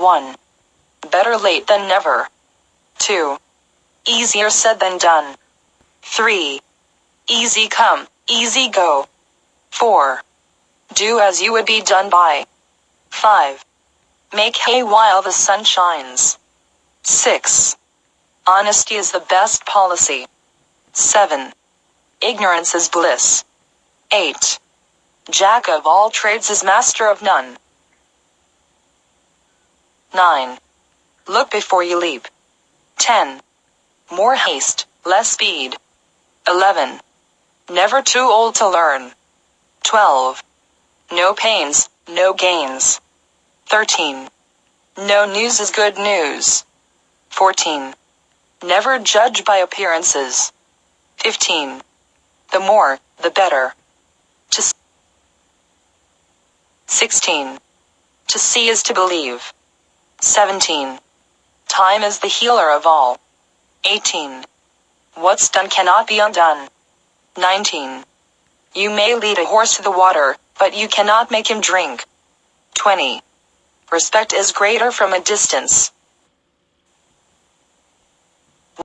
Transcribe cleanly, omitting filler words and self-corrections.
1. Better late than never. 2. Easier said than done. 3. Easy come, easy go. 4. Do as you would be done by. 5. Make hay while the sun shines. 6. Honesty is the best policy. 7. Ignorance is bliss. 8. Jack of all trades is master of none. 9. Look before you leap. 10. More haste, less speed. 11. Never too old to learn. 12. No pains, no gains. 13. No news is good news. 14. Never judge by appearances. 15. The more, the better. 16. To see is to believe. 17. Time is the healer of all. 18. What's done cannot be undone. 19. You may lead a horse to the water, but you cannot make him drink. 20. Respect is greater from a distance.